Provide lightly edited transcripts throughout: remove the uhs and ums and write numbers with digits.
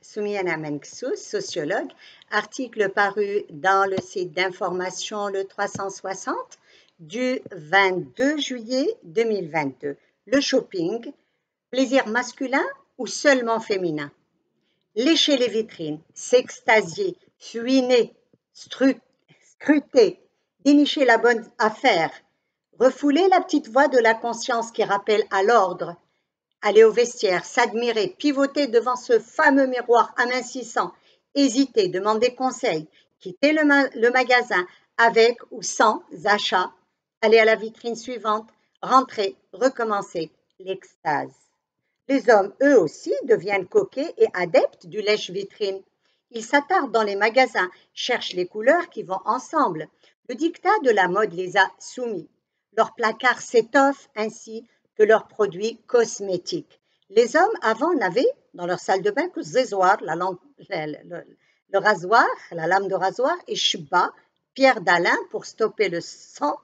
Soumiana Menksus, sociologue, article paru dans le site d'information Le 360 du 22 juillet 2022. Le shopping, plaisir masculin ou seulement féminin? Lécher les vitrines, s'extasier, fuiner, scruter, dénicher la bonne affaire, refouler la petite voix de la conscience qui rappelle à l'ordre, aller au vestiaire, s'admirer, pivoter devant ce fameux miroir amincissant, hésiter, demander conseil, quitter le magasin avec ou sans achat, aller à la vitrine suivante, rentrer, recommencer, l'extase. Les hommes, eux aussi, deviennent coquets et adeptes du lèche-vitrine. Ils s'attardent dans les magasins, cherchent les couleurs qui vont ensemble. Le dictat de la mode les a soumis. Leurs placards s'étoffent ainsi que leurs produits cosmétiques. Les hommes, avant, n'avaient dans leur salle de bain que zézoir, le rasoir, la lame de rasoir, et shba, pierre d'Alain pour stopper le sang,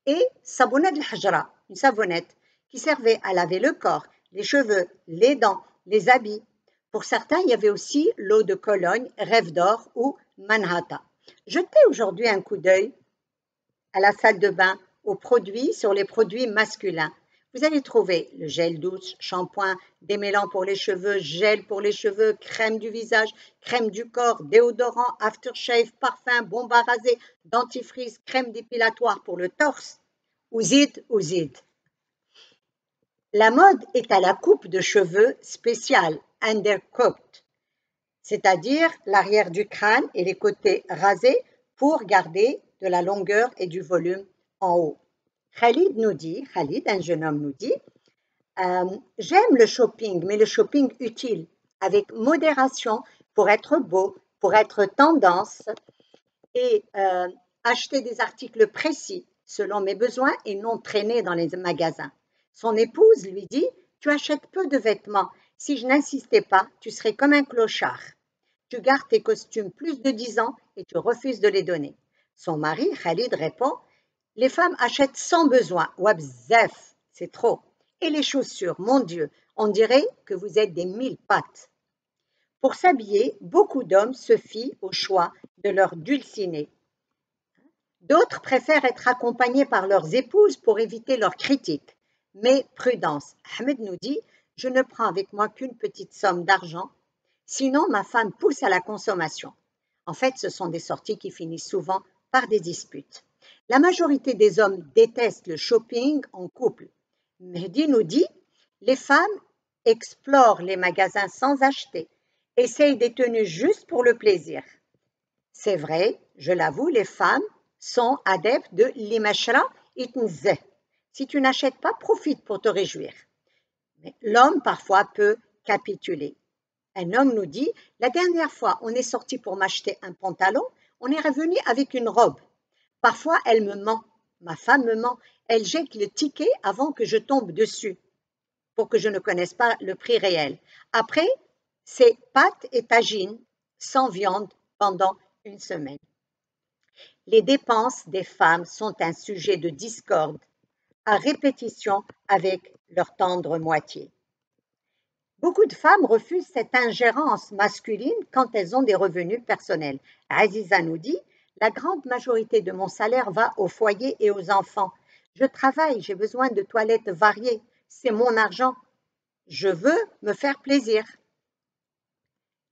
et sabounet al-hajra, une savonnette qui servait à laver le corps, les cheveux, les dents, les habits. Pour certains, il y avait aussi l'eau de Cologne, Rêve d'or ou Manhattan. Jetez aujourd'hui un coup d'œil à la salle de bain sur les produits masculins. Vous allez trouver le gel douche, shampoing, démêlant pour les cheveux, gel pour les cheveux, crème du visage, crème du corps, déodorant, aftershave, parfum, bombe à raser, dentifrice, crème dépilatoire pour le torse, ouzid. La mode est à la coupe de cheveux spéciale, undercoat, c'est-à-dire l'arrière du crâne et les côtés rasés pour garder de la longueur et du volume en haut. Khalid, un jeune homme nous dit, j'aime le shopping, mais le shopping utile, avec modération pour être beau, pour être tendance et acheter des articles précis selon mes besoins et non traîner dans les magasins. Son épouse lui dit, tu achètes peu de vêtements, si je n'insistais pas, tu serais comme un clochard. Tu gardes tes costumes plus de 10 ans et tu refuses de les donner. Son mari, Khalid, répond, les femmes achètent sans besoin, wabzef, c'est trop. Et les chaussures, mon Dieu, on dirait que vous êtes des 1000 pattes. Pour s'habiller, beaucoup d'hommes se fient au choix de leur dulcinée. D'autres préfèrent être accompagnés par leurs épouses pour éviter leurs critiques. Mais prudence, Ahmed nous dit, je ne prends avec moi qu'une petite somme d'argent, sinon ma femme pousse à la consommation. En fait, ce sont des sorties qui finissent souvent par des disputes. La majorité des hommes détestent le shopping en couple. Mehdi nous dit, les femmes explorent les magasins sans acheter, essayent des tenues juste pour le plaisir. C'est vrai, je l'avoue, les femmes sont adeptes de l'imashra itnzeh. Si tu n'achètes pas, profite pour te réjouir. Mais l'homme parfois peut capituler. Un homme nous dit, la dernière fois on est sorti pour m'acheter un pantalon, on est revenu avec une robe. Parfois elle me ment, ma femme me ment, elle jette le ticket avant que je tombe dessus pour que je ne connaisse pas le prix réel. Après, c'est pâtes et tagine sans viande pendant une semaine. Les dépenses des femmes sont un sujet de discorde à répétition avec leur tendre moitié. Beaucoup de femmes refusent cette ingérence masculine quand elles ont des revenus personnels. Aziza nous dit, la grande majorité de mon salaire va au foyer et aux enfants. Je travaille, j'ai besoin de toilettes variées. C'est mon argent. Je veux me faire plaisir.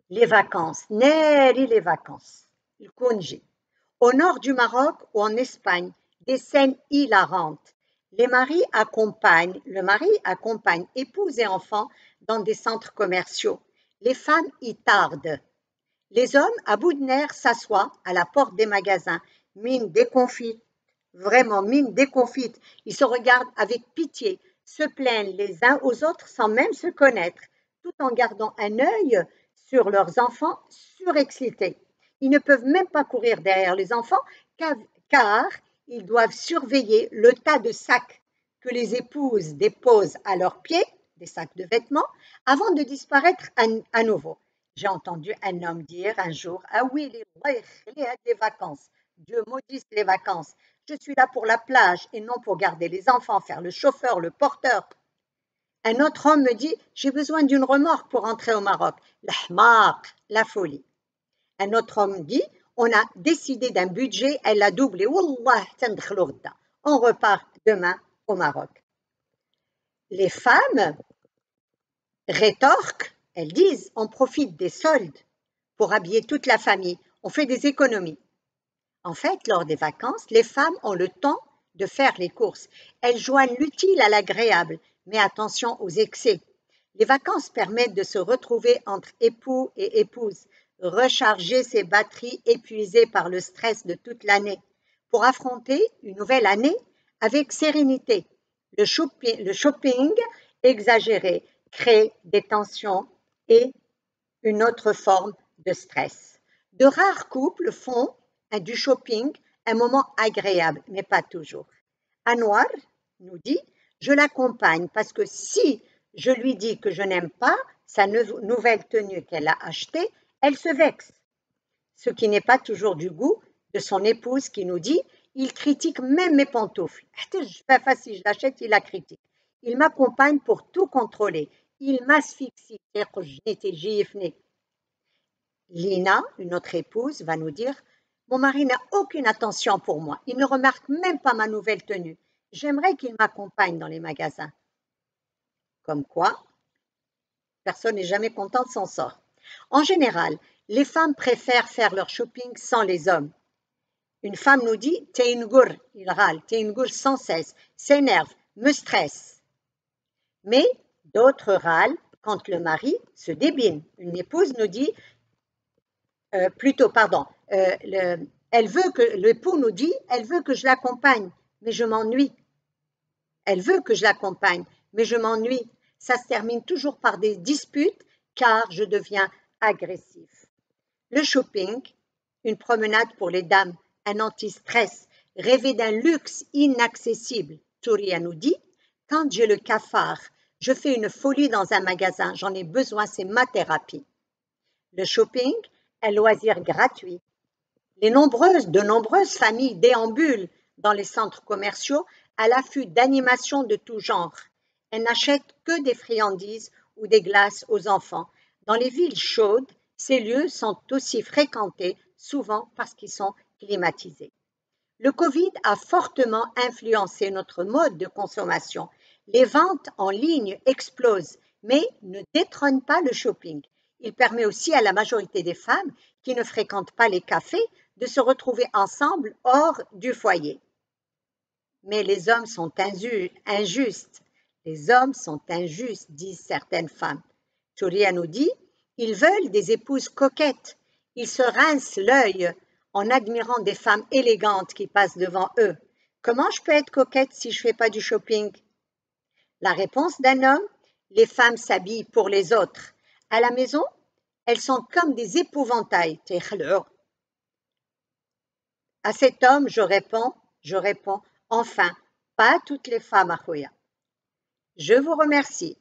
Les vacances, les vacances. Le congé. Au nord du Maroc ou en Espagne, des scènes hilarantes. Le mari accompagne épouse et enfants dans des centres commerciaux. Les femmes y tardent. Les hommes, à bout de nerfs, s'assoient à la porte des magasins, mine déconfite, vraiment mine déconfite. Ils se regardent avec pitié, se plaignent les uns aux autres sans même se connaître, tout en gardant un œil sur leurs enfants surexcités. Ils ne peuvent même pas courir derrière les enfants car ils doivent surveiller le tas de sacs que les épouses déposent à leurs pieds, des sacs de vêtements, avant de disparaître à nouveau. J'ai entendu un homme dire un jour, ah oui, les vacances, Dieu maudisse les vacances. Je suis là pour la plage et non pour garder les enfants, faire le chauffeur, le porteur. Un autre homme me dit, j'ai besoin d'une remorque pour entrer au Maroc. L'ahmaq, la folie. Un autre homme dit, on a décidé d'un budget, elle a doublé. Wallah, on repart demain au Maroc. Les femmes rétorquent, elles disent, on profite des soldes pour habiller toute la famille, on fait des économies. En fait, lors des vacances, les femmes ont le temps de faire les courses. Elles joignent l'utile à l'agréable, mais attention aux excès. Les vacances permettent de se retrouver entre époux et épouses, recharger ses batteries épuisées par le stress de toute l'année, pour affronter une nouvelle année avec sérénité. Le shopping exagéré crée des tensions et une autre forme de stress. De rares couples font du shopping un moment agréable, mais pas toujours. Anwar nous dit, je l'accompagne parce que si je lui dis que je n'aime pas sa nouvelle tenue qu'elle a achetée, elle se vexe. Ce qui n'est pas toujours du goût de son épouse qui nous dit, il critique même mes pantoufles. Si je l'achète, il la critique. Il m'accompagne pour tout contrôler. Il m'asphyxie. Lina, une autre épouse, va nous dire, mon mari n'a aucune attention pour moi. Il ne remarque même pas ma nouvelle tenue. J'aimerais qu'il m'accompagne dans les magasins. Comme quoi, personne n'est jamais content de son sort. En général, les femmes préfèrent faire leur shopping sans les hommes. Une femme nous dit, t'es une gourre, il râle, t'es une gourre sans cesse, s'énerve, me stresse. Mais d'autres râlent quand le mari se débine. Une épouse nous dit, l'époux nous dit, elle veut que je l'accompagne, mais je m'ennuie. Elle veut que je l'accompagne, mais je m'ennuie. Ça se termine toujours par des disputes car je deviens agressif. Le shopping, une promenade pour les dames, un anti-stress, rêver d'un luxe inaccessible. Touria nous dit, quand j'ai le cafard, je fais une folie dans un magasin, j'en ai besoin, c'est ma thérapie. Le shopping, un loisir gratuit. De nombreuses familles déambulent dans les centres commerciaux à l'affût d'animations de tout genre. Elles n'achètent que des friandises ou des glaces aux enfants. Dans les villes chaudes, ces lieux sont aussi fréquentés, souvent parce qu'ils sont climatisés. Le Covid a fortement influencé notre mode de consommation. Les ventes en ligne explosent, mais ne détrônent pas le shopping. Il permet aussi à la majorité des femmes qui ne fréquentent pas les cafés de se retrouver ensemble hors du foyer. Mais les hommes sont injustes. Les hommes sont injustes, disent certaines femmes. Touria nous dit, ils veulent des épouses coquettes. Ils se rincent l'œil en admirant des femmes élégantes qui passent devant eux. Comment je peux être coquette si je ne fais pas du shopping? La réponse d'un homme, les femmes s'habillent pour les autres. À la maison, elles sont comme des épouvantails. À cet homme, je réponds, enfin, pas toutes les femmes, Akhoya. Je vous remercie.